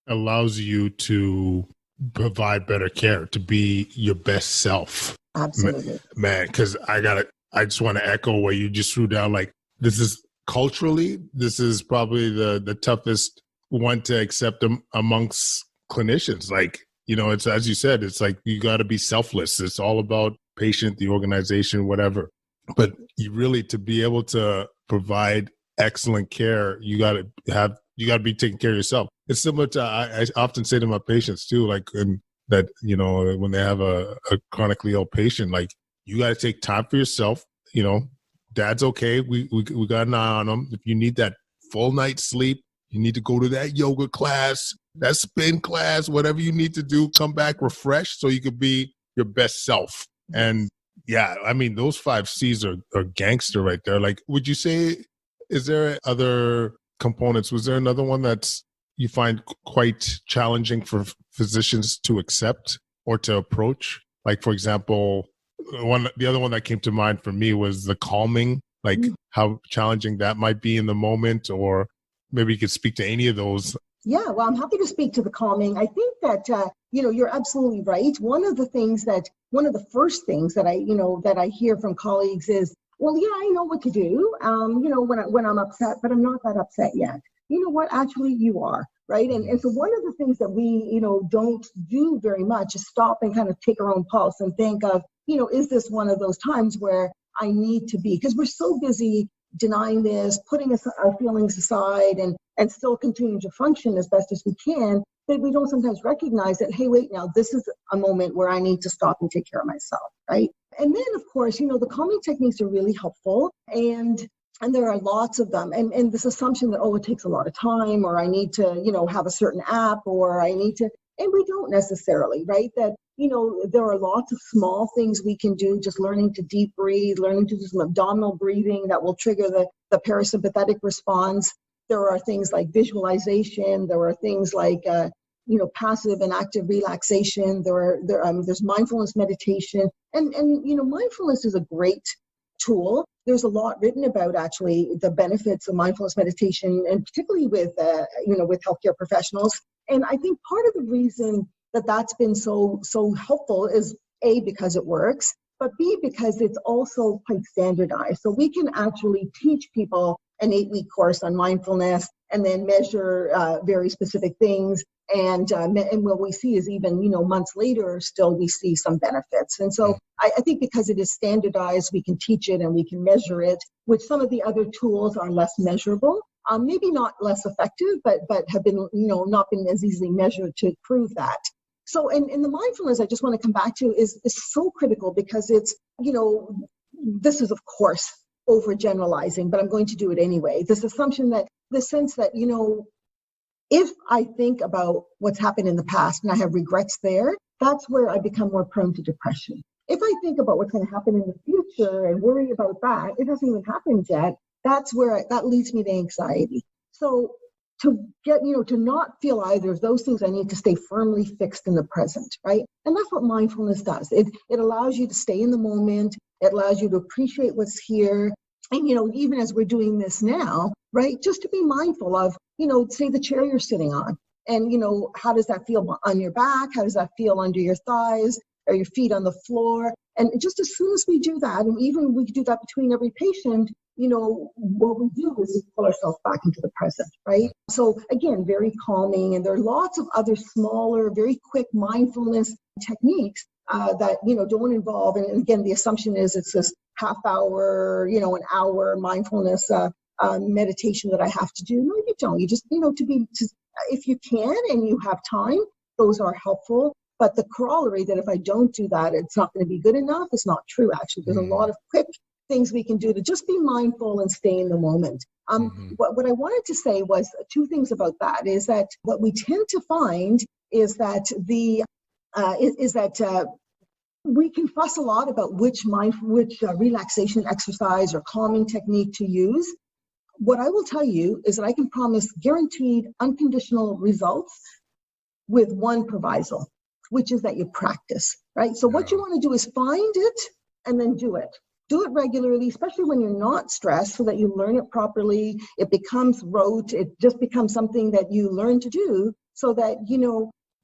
Allows you to provide better care, to be your best self. Absolutely. Man, because I just want to echo what you just threw down. Like, this is culturally, this is probably the toughest one to accept amongst clinicians. Like, it's, as you said, it's like, you got to be selfless. It's all about patient, the organization, whatever. But you really, to be able to provide excellent care, you got to be taking care of yourself. It's similar to, I often say to my patients too, like, that, when they have a chronically ill patient, like, you got to take time for yourself. Dad's okay. We got an eye on him. If you need that full night's sleep, you need to go to that yoga class, that spin class, whatever you need to do, come back refreshed so you could be your best self. And yeah, I mean, those 5 C's are gangster right there. Like, would you say, is there other components? Was there another one that's you find quite challenging for physicians to accept or to approach? Like, for example, the other one that came to mind for me was the calming, like how challenging that might be in the moment, or maybe you could speak to any of those. Yeah, well, I'm happy to speak to the calming. I think that, you're absolutely right. One of the first things that I hear from colleagues is, well, yeah, I know what to do, when I'm upset, but I'm not that upset yet. You know what? Actually, you are, right? And so one of the things that we, don't do very much is stop and kind of take our own pulse and think of, is this one of those times where I need to be? Because we're so busy denying this, putting our feelings aside and still continuing to function as best as we can, that we don't sometimes recognize that, hey, wait, now this is a moment where I need to stop and take care of myself, right? And then, of course, the calming techniques are really helpful, and there are lots of them. And this assumption that, it takes a lot of time, or I need to, have a certain app, or I need to, and we don't necessarily, right? That, there are lots of small things we can do, just learning to deep breathe, learning to do some abdominal breathing that will trigger the parasympathetic response. There are things like visualization. There are things like, passive and active relaxation. There's mindfulness meditation. And mindfulness is a great tool. There's a lot written about actually the benefits of mindfulness meditation, and particularly with healthcare professionals. And I think part of the reason that that's been so helpful is A, because it works, but B, because it's also quite standardized. So we can actually teach people an 8-week course on mindfulness and then measure very specific things. And what we see is even, months later, still we see some benefits. And so I think because it is standardized, we can teach it and we can measure it, which some of the other tools are less measurable. Maybe not less effective, but have been, not been as easily measured to prove that. So in the mindfulness, I just want to come back to is so critical, because it's, this is, of course, overgeneralizing, but I'm going to do it anyway. This assumption that, the sense that, if I think about what's happened in the past and I have regrets there, that's where I become more prone to depression. If I think about what's going to happen in the future and worry about that, it hasn't even happened yet. That's where that leads me to anxiety. So to get, to not feel either of those things, I need to stay firmly fixed in the present, right? And that's what mindfulness does. It allows you to stay in the moment. It allows you to appreciate what's here. And, even as we're doing this now, right, just to be mindful of, say the chair you're sitting on, and, how does that feel on your back? How does that feel under your thighs? Are your feet on the floor? And just as soon as we do that, and even we do that between every patient, what we do is pull ourselves back into the present, right? So again, very calming. And there are lots of other smaller, very quick mindfulness techniques that, don't involve. And again, the assumption is it's this half hour, an hour mindfulness meditation that I have to do. No, you don't. You just, if you can and you have time, those are helpful. But the corollary that if I don't do that, it's not going to be good enough, is not true, actually. There's a lot of quick things we can do to just be mindful and stay in the moment. What I wanted to say was 2 things about that, is that what we tend to find is that we can fuss a lot about which relaxation exercise or calming technique to use. What I will tell you is that I can promise guaranteed unconditional results with one proviso, which is that you practice, right? So what you want to do is find it and then do it. Do it regularly, especially when you're not stressed, so that you learn it properly. It becomes rote. It just becomes something that you learn to do, so that,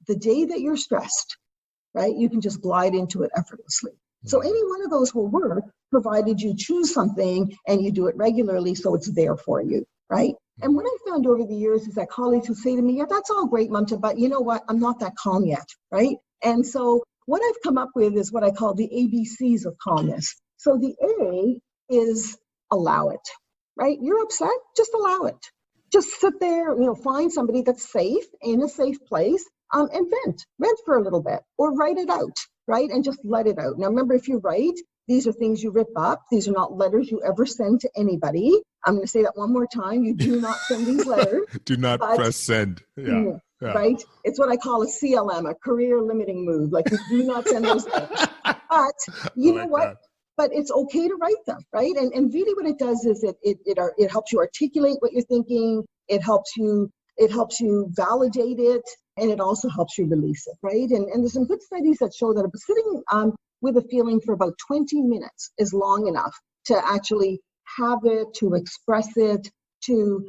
the day that you're stressed, right, you can just glide into it effortlessly. So any one of those will work, provided you choose something and you do it regularly, so it's there for you, right? And what I found over the years is that colleagues who say to me, yeah, that's all great, Mamta, but you know what? I'm not that calm yet, right? And so what I've come up with is what I call the ABCs of calmness. So the A is allow it, right? You're upset, just allow it. Just sit there, find somebody that's safe, in a safe place, and vent for a little bit, or write it out, right? And just let it out. Now, remember, if you write, these are things you rip up. These are not letters you ever send to anybody. I'm going to say that one more time. You do not send these letters. Do not press send. Yeah. Right? It's what I call a CLM, a career limiting move. Like, you do not send those letters. But you know what? That. But it's okay to write them, right? And really what it does is it helps you articulate what you're thinking. It helps you validate it, and it also helps you release it, right? And there's some good studies that show that sitting with a feeling for about 20 minutes is long enough to actually have it, to express it, to,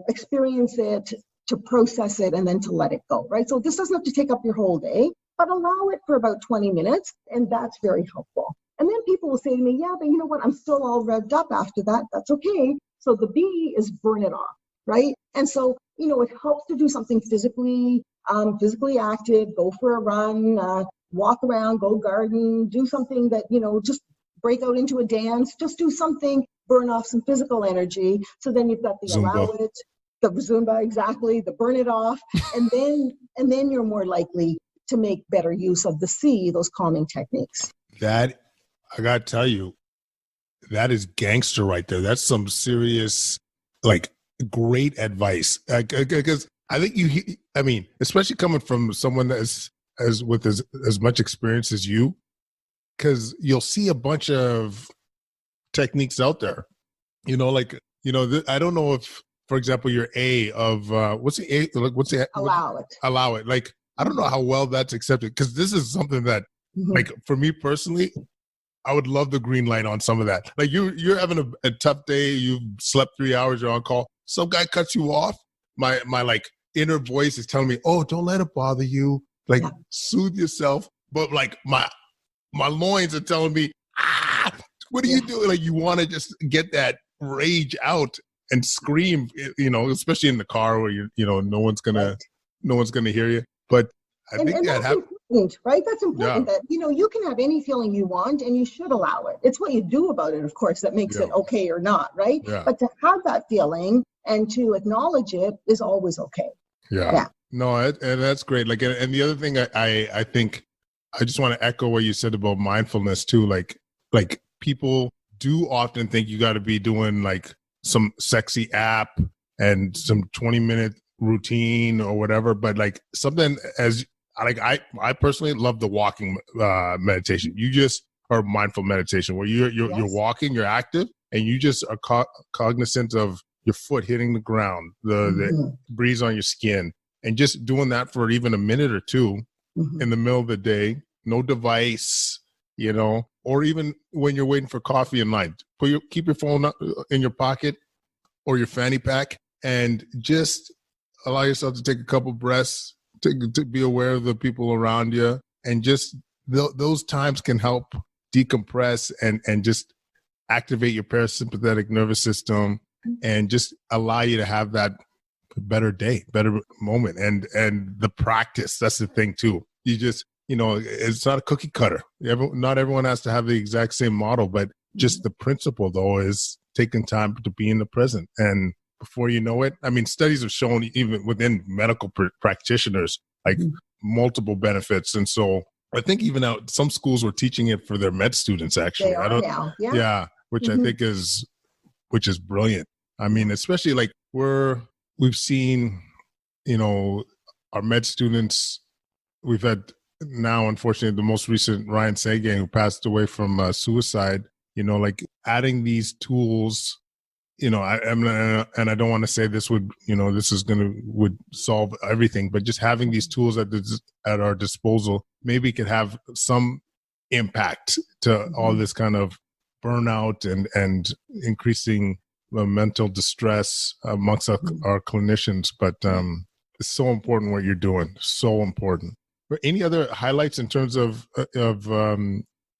experience it, to process it, and then to let it go, right? So this doesn't have to take up your whole day, but allow it for about 20 minutes, and that's very helpful. And then people will say to me, yeah, but you know what? I'm still all revved up after that. That's okay. So the B is burn it off, right? And so, it helps to do something physically active, go for a run, walk around, go garden, do something that, just break out into a dance, just do something, burn off some physical energy. So then you've got the Zumba. Allow it, the Zumba, exactly, the burn it off. And then you're more likely to make better use of the C, those calming techniques. That, I got to tell you, that is gangster right there. That's some serious, great advice. Because I think especially coming from someone that with as much experience as you, because you'll see a bunch of techniques out there. I don't know if, for example, your A of what's the A? What's the Allow it. Allow it. I don't know how well that's accepted, because this is something that, for me personally, I would love the green light on some of that. You're having a tough day. You've slept 3 hours. You're on call. Some guy cuts you off. My inner voice is telling me, "Oh, don't let it bother you. Soothe yourself." But my loins are telling me, what are you doing? You want to just get that rage out and scream. Especially in the car where no one's gonna hear you. But I think that happens. Right? That's important that, you can have any feeling you want and you should allow it. It's what you do about it, of course, that makes it okay or not, right? Yeah. But to have that feeling and to acknowledge it is always okay. Yeah. No, and that's great. And the other thing I think, I just want to echo what you said about mindfulness too. People do often think you got to be doing some sexy app and some 20-minute routine or whatever, but something as I personally love the walking meditation. Or mindful meditation, where you're walking, you're active, and you just are cognizant of your foot hitting the ground, the breeze on your skin, and just doing that for even a minute or two in the middle of the day. No device, or even when you're waiting for coffee in line, keep your phone in your pocket or your fanny pack, and just allow yourself to take a couple breaths. To be aware of the people around you, and just those times can help decompress and just activate your parasympathetic nervous system, and just allow you to have that better day, better moment. And the practice, that's the thing too. You just, it's not a cookie cutter. Not everyone has to have the exact same model, but just the principle though is taking time to be in the present. And before you know it, studies have shown even within medical practitioners, multiple benefits. And so I think even out some schools were teaching it for their med students, actually. They are now. Yeah. Which I think is brilliant. Especially we've seen, our med students, we've had now, unfortunately, the most recent Ryan Sagan, who passed away from suicide, adding these tools. And I don't want to say this would solve everything, but just having these tools at our disposal maybe could have some impact to all this kind of burnout and increasing mental distress amongst our clinicians. But it's so important what you're doing. So important. But any other highlights in terms of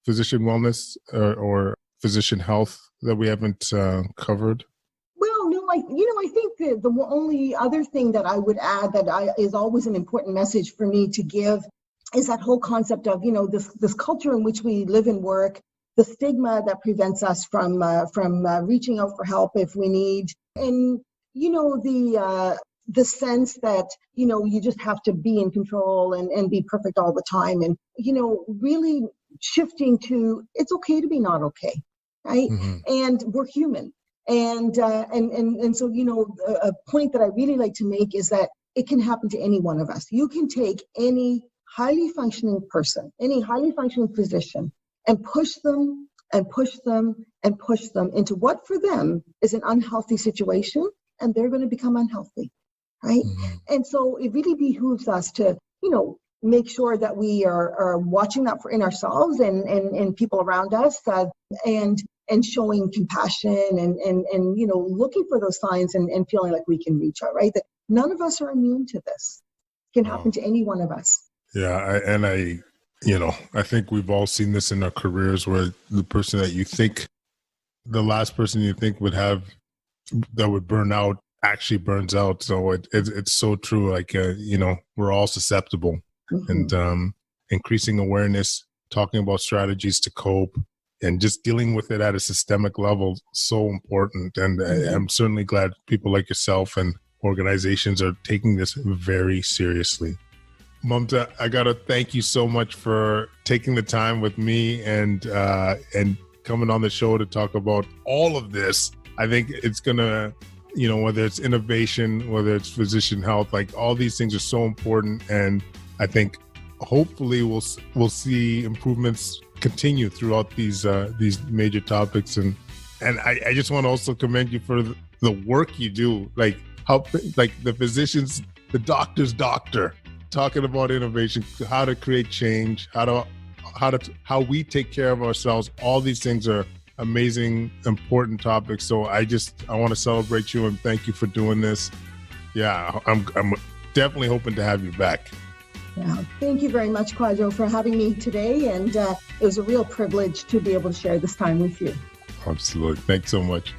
physician wellness or physician health that we haven't covered? Well, no, I think the only other thing that I would add that is always an important message for me to give is that whole concept of, this culture in which we live and work, the stigma that prevents us from reaching out for help if we need, and the sense that you just have to be in control and be perfect all the time, and really shifting to it's okay to be not okay, right? Mm-hmm. And we're human, and so a point that I really like to make is that it can happen to any one of us. You can take any highly functioning person, any highly functioning physician, and push them and push them and push them into what for them is an unhealthy situation, and they're going to become unhealthy, right? Mm-hmm. And so it really behooves us to, make sure that we are watching that in ourselves and people around us, and showing compassion and looking for those signs and feeling like we can reach out, right? That none of us are immune to this. It can happen to any one of us. Yeah, I think we've all seen this in our careers where the person that you think, the last person you think that would burn out actually burns out. So it's so true. Like, we're all susceptible. Mm-hmm. And increasing awareness, talking about strategies to cope, and just dealing with it at a systemic level, so important. And mm-hmm. I'm certainly glad people like yourself and organizations are taking this very seriously. Mamta, I got to thank you so much for taking the time with me and coming on the show to talk about all of this. I think it's going to, whether it's innovation, whether it's physician health, like all these things are so important. And I think hopefully we'll see improvements continue throughout these major topics. And I just want to also commend you for the work you do, like how, like the physicians, the doctor's doctor, talking about innovation, how to create change, how we take care of ourselves. All these things are amazing, important topics. So I want to celebrate you and thank you for doing this. Yeah, I'm definitely hoping to have you back. Yeah, thank you very much, Kwadwo, for having me today. And it was a real privilege to be able to share this time with you. Absolutely. Thanks so much.